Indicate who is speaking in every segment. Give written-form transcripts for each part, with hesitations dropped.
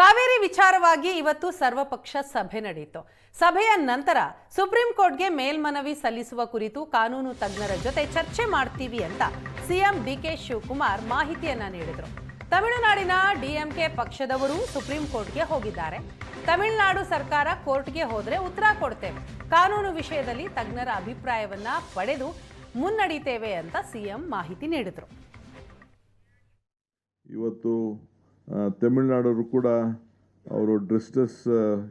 Speaker 1: ಕಾವೇರಿ ವಿಚಾರವಾಗಿ ಇವತ್ತು ಸರ್ವಪಕ್ಷ ಸಭೆ ನಡೆಯಿತು. ಸಭೆಯ ನಂತರ ಸುಪ್ರೀಂ ಕೋರ್ಟ್ಗೆ ಮೇಲ್ಮನವಿ ಸಲ್ಲಿಸುವ ಕುರಿತು ಕಾನೂನು ತಜ್ಞರ ಜೊತೆ ಚರ್ಚೆ ಮಾಡ್ತೀವಿ ಅಂತ ಸಿಎಂ ಡಿಕೆ ಶಿವಕುಮಾರ್ ಮಾಹಿತಿಯನ್ನ ನೀಡಿದರು. ತಮಿಳುನಾಡಿನ ಡಿಎಂಕೆ ಪಕ್ಷದವರು ಸುಪ್ರೀಂ ಕೋರ್ಟ್ಗೆ ಹೋಗಿದ್ದಾರೆ. ತಮಿಳುನಾಡು ಸರ್ಕಾರ ಕೋರ್ಟ್ಗೆ ಹೋದ್ರೆ ಉತ್ತರ ಕೊಡ್ತೇವೆ, ಕಾನೂನು ವಿಷಯದಲ್ಲಿ ತಜ್ಞರ ಅಭಿಪ್ರಾಯವನ್ನ ಪಡೆದು ಮುನ್ನಡೆಯುತ್ತೇವೆ ಅಂತ ಸಿಎಂ ಮಾಹಿತಿ ನೀಡಿದರು.
Speaker 2: ಇವತ್ತು ತಮಿಳುನಾಡವರು ಕೂಡ ಅವರು ಡಿಸ್ಟ್ರೆಸ್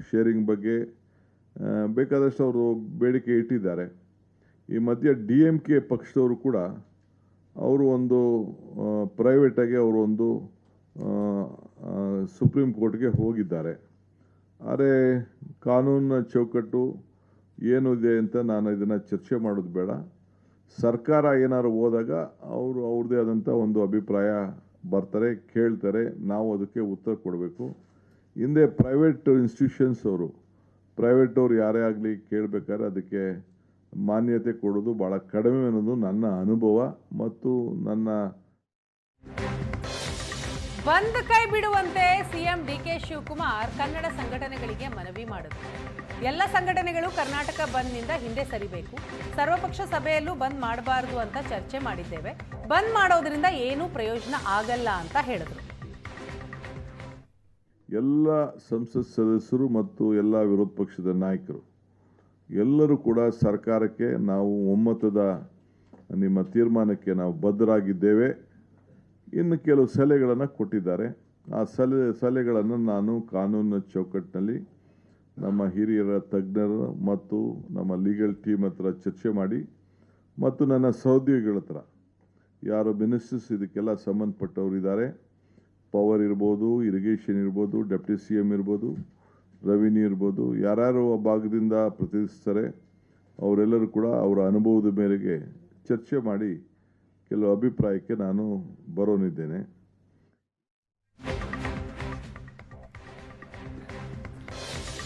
Speaker 2: ಶೇರಿಂಗ್ ಬಗ್ಗೆ ಬೇಕಾದಷ್ಟು ಅವರು ಬೇಡಿಕೆ ಇಟ್ಟಿದ್ದಾರೆ. ಈ ಮಧ್ಯೆ DMK ಪಕ್ಷದವರು ಕೂಡ ಅವರು ಒಂದು ಪ್ರೈವೇಟಾಗಿ ಅವರು ಒಂದು ಸುಪ್ರೀಂ ಕೋರ್ಟ್ಗೆ ಹೋಗಿದ್ದಾರೆ. ಆದರೆ ಕಾನೂನಿನ ಚೌಕಟ್ಟು ಏನು ಇದೆ ಅಂತ ನಾನು ಇದನ್ನು ಚರ್ಚೆ ಮಾಡೋದು ಬೇಡ. ಸರ್ಕಾರ ಏನಾದ್ರು ಹೋದಾಗ ಅವರು ಅವ್ರದ್ದೇ ಆದಂಥ ಒಂದು ಅಭಿಪ್ರಾಯ ಬರ್ತಾರೆ, ಕೇಳ್ತಾರೆ, ನಾವು ಅದಕ್ಕೆ ಉತ್ತರ ಕೊಡಬೇಕು. ಹಿಂದೆ ಪ್ರೈವೇಟ್ ಇನ್ಸ್ಟಿಟ್ಯೂಷನ್ಸ್ ಅವರು ಯಾರೇ ಆಗಲಿ ಕೇಳಬೇಕಾದ್ರೆ ಅದಕ್ಕೆ ಮಾನ್ಯತೆ ಕೊಡೋದು ಭಾಳ ಕಡಿಮೆ ಅನ್ನೋದು ನನ್ನ ಅನುಭವ ಮತ್ತು ನನ್ನ.
Speaker 1: ಬಂದ್ ಕೈ ಬಿಡುವಂತೆ ಸಿಎಂ ಡಿಕೆ ಶಿವಕುಮಾರ್ ಕನ್ನಡ ಸಂಘಟನೆಗಳಿಗೆ ಮನವಿ ಮಾಡಿದರು. ಎಲ್ಲ ಸಂಘಟನೆಗಳು ಕರ್ನಾಟಕ ಬಂದ್ನಿಂದ ಹಿಂದೆ ಸರಿಬೇಕು, ಸರ್ವಪಕ್ಷ ಸಭೆಯಲ್ಲೂ ಬಂದ್ ಮಾಡಬಾರದು ಅಂತ ಚರ್ಚೆ ಮಾಡಿದ್ದೇವೆ, ಬಂದ್ ಮಾಡೋದ್ರಿಂದ ಏನೂ ಪ್ರಯೋಜನ ಆಗಲ್ಲ ಅಂತ ಹೇಳಿದರು.
Speaker 2: ಎಲ್ಲ ಸಂಸತ್ ಸದಸ್ಯರು ಮತ್ತು ಎಲ್ಲ ವಿರೋಧ ಪಕ್ಷದ ನಾಯಕರು ಎಲ್ಲರೂ ಕೂಡ ಸರ್ಕಾರಕ್ಕೆ ನಾವು ಒಮ್ಮತದ ನಿಮ್ಮ ತೀರ್ಮಾನಕ್ಕೆ ನಾವು ಬದ್ಧರಾಗಿದ್ದೇವೆ. ಇನ್ನು ಕೆಲವು ಸಲಹೆಗಳನ್ನು ಕೊಟ್ಟಿದ್ದಾರೆ. ಆ ಸಲಹೆಗಳನ್ನು ನಾನು ಕಾನೂನಿನ ಚೌಕಟ್ಟಿನಲ್ಲಿ ನಮ್ಮ ಹಿರಿಯರ ತಜ್ಞರು ಮತ್ತು ನಮ್ಮ ಲೀಗಲ್ ಟೀಮ್ ಹತ್ರ ಚರ್ಚೆ ಮಾಡಿ ಮತ್ತು ನನ್ನ ಸಹೋದ್ಯೋಗಿಗಳ ಹತ್ರ ಯಾರು ಮಿನಿಸ್ಟರ್ಸ್ ಇದಕ್ಕೆಲ್ಲ ಸಂಬಂಧಪಟ್ಟವರು ಇದ್ದಾರೆ, ಪವರ್ ಇರ್ಬೋದು, ಇರಿಗೇಷನ್ ಇರ್ಬೋದು, ಡೆಪ್ಟಿ CM ಇರ್ಬೋದು, ರೆವಿನ್ಯೂ ಇರ್ಬೋದು, ಯಾರ್ಯಾರು ಆ ಭಾಗದಿಂದ ಪ್ರತಿನಿಧಿಸ್ತಾರೆ ಅವರೆಲ್ಲರೂ ಕೂಡ ಅವರ ಅನುಭವದ ಮೇರೆಗೆ ಚರ್ಚೆ ಮಾಡಿ ಕೆಲವು ಅಭಿಪ್ರಾಯಕ್ಕೆ ನಾನು ಬರೋನಿದ್ದೇನೆ.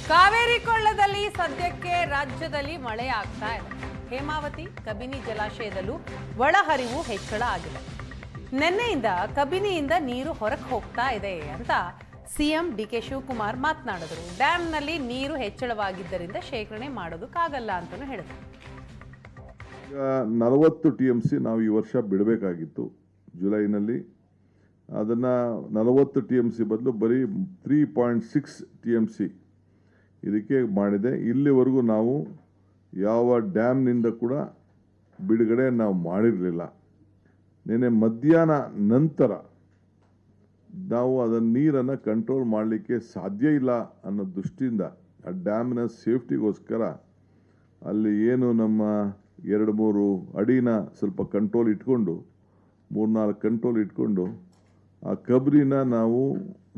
Speaker 1: ಕಾವೇರಿ ಕೊಳ್ಳದಲ್ಲಿ ಸದ್ಯಕ್ಕೆ ರಾಜ್ಯದಲ್ಲಿ ಮಳೆ ಆಗ್ತಾ ಇದೆ. ಹೇಮಾವತಿ, ಕಬಿನಿ ಜಲಾಶಯದಲ್ಲೂ ಒಳಹರಿವು ಹೆಚ್ಚಳ ಆಗಿದೆ. ನಿನ್ನೆಯಿಂದ ಕಬಿನಿಯಿಂದ ನೀರು ಹೊರಕ್ಕೆ ಹೋಗ್ತಾ ಇದೆ ಅಂತ ಸಿಎಂ ಡಿಕೆ ಶಿವಕುಮಾರ್ ಮಾತನಾಡಿದರು. ಡ್ಯಾಂನಲ್ಲಿ ನೀರು ಹೆಚ್ಚಳವಾಗಿದ್ದರಿಂದ ಶೇಖರಣೆ ಮಾಡೋದಕ್ಕಾಗಲ್ಲ ಅಂತಲೂ ಹೇಳಿದರು.
Speaker 2: 40 TMC ನಾವು ಈ ವರ್ಷ ಬಿಡಬೇಕಾಗಿತ್ತು ಜುಲೈನಲ್ಲಿ. ಅದನ್ನು 40 TMC ಬದಲು ಬರೀ 3.6 TMC ಇದಕ್ಕೆ ಮಾಡಿದೆ. ಇಲ್ಲಿವರೆಗೂ ನಾವು ಯಾವ ಡ್ಯಾಮ್ನಿಂದ ಕೂಡ ಬಿಡುಗಡೆ ನಾವು ಮಾಡಿರಲಿಲ್ಲ. ನಿನ್ನೆ ಮಧ್ಯಾಹ್ನ ನಂತರ ನಾವು ಅದನ್ನು ನೀರನ್ನು ಕಂಟ್ರೋಲ್ ಮಾಡಲಿಕ್ಕೆ ಸಾಧ್ಯ ಇಲ್ಲ ಅನ್ನೋ ದೃಷ್ಟಿಯಿಂದ ಆ ಡ್ಯಾಮ್ನ ಸೇಫ್ಟಿಗೋಸ್ಕರ ಅಲ್ಲಿ ಏನು ನಮ್ಮ 2-3 ಅಡಿನ ಸ್ವಲ್ಪ ಕಂಟ್ರೋಲ್ ಇಟ್ಕೊಂಡು 3-4 ಕಂಟ್ರೋಲ್ ಇಟ್ಕೊಂಡು ಆ ಕಬ್ರಿನ ನಾವು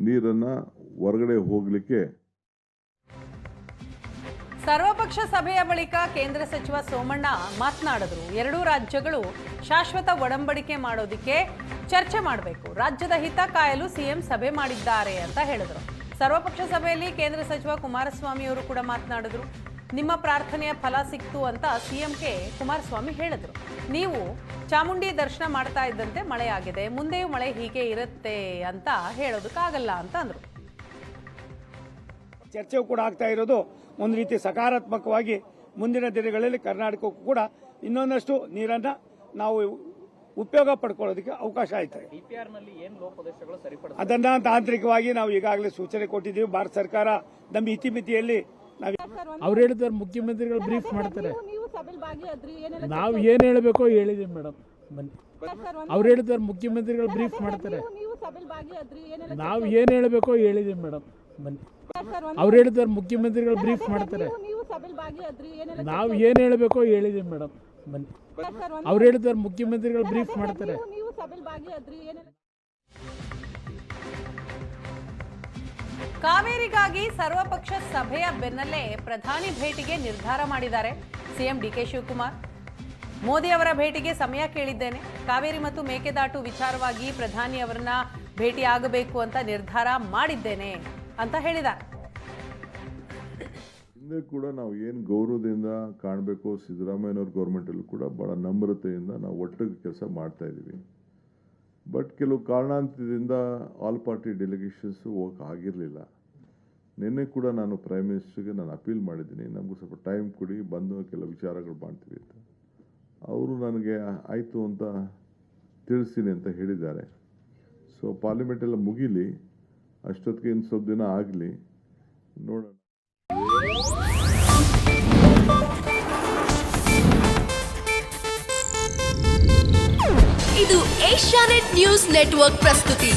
Speaker 2: ನೀರನ್ನು ಹೊರಗಡೆ ಹೋಗಲಿಕ್ಕೆ.
Speaker 1: ಸರ್ವಪಕ್ಷ ಸಭೆಯ ಬಳಿಕ ಕೇಂದ್ರ ಸಚಿವ ಸೋಮಣ್ಣ ಮಾತನಾಡಿದರು. ಎರಡೂ ರಾಜ್ಯಗಳು ಶಾಶ್ವತ ಒಡಂಬಡಿಕೆ ಮಾಡೋದಕ್ಕೆ ಚರ್ಚೆ ಮಾಡಬೇಕು, ರಾಜ್ಯದ ಹಿತ ಕಾಯಲು ಸಿಎಂ ಸಭೆ ಮಾಡಿದ್ದಾರೆ ಅಂತ ಹೇಳಿದರು. ಸರ್ವಪಕ್ಷ ಸಭೆಯಲ್ಲಿ ಕೇಂದ್ರ ಸಚಿವ ಕುಮಾರಸ್ವಾಮಿ ಅವರು ಕೂಡ ಮಾತನಾಡಿದರು. ನಿಮ್ಮ ಪ್ರಾರ್ಥನೆಯ ಫಲ ಸಿಕ್ತು ಅಂತ ಸಿಎಂಗೆ ಕುಮಾರಸ್ವಾಮಿ ಹೇಳಿದರು. ನೀವು ಚಾಮುಂಡಿ ದರ್ಶನ ಮಾಡ್ತಾ ಇದ್ದಂತೆ ಮಳೆ ಆಗಿದೆ, ಮುಂದೆಯೂ ಮಳೆ ಹೀಗೆ ಇರುತ್ತೆ ಅಂತ ಹೇಳೋದಕ್ಕಾಗಲ್ಲ ಅಂತ ಅಂದರು.
Speaker 3: ಚರ್ಚೆಯೂ ಕೂಡ ಆಗ್ತಾ ಇರೋದು ಒಂದು ರೀತಿ ಸಕಾರಾತ್ಮಕವಾಗಿ ಮುಂದಿನ ದಿನಗಳಲ್ಲಿ ಕರ್ನಾಟಕಕ್ಕೂ ಕೂಡ ಇನ್ನೊಂದಷ್ಟು ನೀರನ್ನ ನಾವು ಉಪಯೋಗ ಪಡ್ಕೊಳ್ಳೋದಕ್ಕೆ ಅವಕಾಶ ಆಯ್ತದೆ. ಅದನ್ನ ತಾಂತ್ರಿಕವಾಗಿ ನಾವು ಈಗಾಗಲೇ ಸೂಚನೆ ಕೊಟ್ಟಿದ್ದೀವಿ. ಭಾರತ ಸರ್ಕಾರ ನಮ್ಮ ಇತಿಮಿತಿಯಲ್ಲಿ
Speaker 4: ಅವ್ರು ಹೇಳಿದ್ದಾರೆ, ಮುಖ್ಯಮಂತ್ರಿಗಳು ಬ್ರೀಫ್ ಮಾಡ್ತಾರೆ. ನಾವು ಏನು ಹೇಳಬೇಕೋ ಹೇಳಿದೀವಿ ಮೇಡಮ್, ಬನ್ನಿ. ಅವ್ರು ಹೇಳಿದ್ದಾರೆ, ಮುಖ್ಯಮಂತ್ರಿಗಳು ಬ್ರೀಫ್ ಮಾಡ್ತಾರೆ. ನಾವು ಏನು ಹೇಳಬೇಕೋ ಹೇಳಿದೀವಿ ಮೇಡಮ್, ಬನ್ನಿ. ಅವ್ರು ಹೇಳಿದ್ದಾರೆ, ಮುಖ್ಯಮಂತ್ರಿಗಳು ಬ್ರೀಫ್ ಮಾಡ್ತಾರೆ. ನಾವು ಏನು ಹೇಳಬೇಕೋ ಹೇಳಿದೀವಿ ಮೇಡಮ್, ಬನ್ನಿ. ಅವ್ರು ಹೇಳಿದ್ದಾರೆ, ಮುಖ್ಯಮಂತ್ರಿಗಳು ಬ್ರೀಫ್ ಮಾಡ್ತಾರೆ.
Speaker 1: ಕಾವೇರಿಗಾಗಿ ಸರ್ವಪಕ್ಷ ಸಭೆಯ ಬೆನ್ನಲ್ಲೇ ಪ್ರಧಾನಿ ಭೇಟಿಗೆ ನಿರ್ಧಾರ ಮಾಡಿದ್ದಾರೆ ಸಿಎಂ ಡಿಕೆ ಶಿವಕುಮಾರ್. ಮೋದಿ ಅವರ ಭೇಟಿಗೆ ಸಮಯ ಕೇಳಿದ್ದೇನೆ, ಕಾವೇರಿ ಮತ್ತು ಮೇಕೆದಾಟು ವಿಚಾರವಾಗಿ ಪ್ರಧಾನಿ ಅವರನ್ನ ಭೇಟಿಯಾಗಬೇಕು ಅಂತ ನಿರ್ಧಾರ ಮಾಡಿದ್ದೇನೆ ಅಂತ ಹೇಳಿದ್ದಾರೆ.
Speaker 2: ಹಿಂದೆ ಕೂಡ ನಾವು ಏನು ಗೌರವದಿಂದ ಕಾಣಬೇಕು, ಸಿದ್ದರಾಮಯ್ಯನವ್ರ ಗೌರ್ಮೆಂಟಲ್ಲೂ ಕೂಡ ಭಾಳ ನಮ್ರತೆಯಿಂದ ನಾವು ಒಟ್ಟಿಗೆ ಕೆಲಸ ಮಾಡ್ತಾ ಇದ್ದೀವಿ. ಬಟ್ ಕೆಲವು ಕಾರಣಾಂತರದಿಂದ ಆಲ್ ಪಾರ್ಟಿ ಡೆಲಿಗೇಷನ್ಸು ಹೋಗಕ್ಕೆ ಆಗಿರಲಿಲ್ಲ. ನಿನ್ನೆ ಕೂಡ ನಾನು ಪ್ರೈಮ್ ಮಿನಿಸ್ಟರ್ಗೆ ನಾನು ಅಪೀಲ್ ಮಾಡಿದ್ದೀನಿ, ನಮಗೂ ಸ್ವಲ್ಪ ಟೈಮ್ ಕೊಡಿ, ಬಂದು ಕೆಲವು ವಿಚಾರಗಳು ಮಾಡ್ತೀವಿ ಅಂತ. ಅವರು ನನಗೆ ಆಯಿತು ಅಂತ ತಿಳಿಸ್ತೀನಿ ಅಂತ ಹೇಳಿದ್ದಾರೆ. ಸೊ ಪಾರ್ಲಿಮೆಂಟ್ ಎಲ್ಲ ಮುಗೀಲಿ, ಅಷ್ಟೊತ್ತಿಗೆ ಇನ್ನು ಸ್ವಲ್ಪ ದಿನ ಆಗಲಿ, ನೋಡೋಣ.
Speaker 5: ಇದು ಏಷ್ಯಾನೆಟ್ ನ್ಯೂಸ್ ನೆಟ್ವರ್ಕ್ ಪ್ರಸ್ತುತಿ.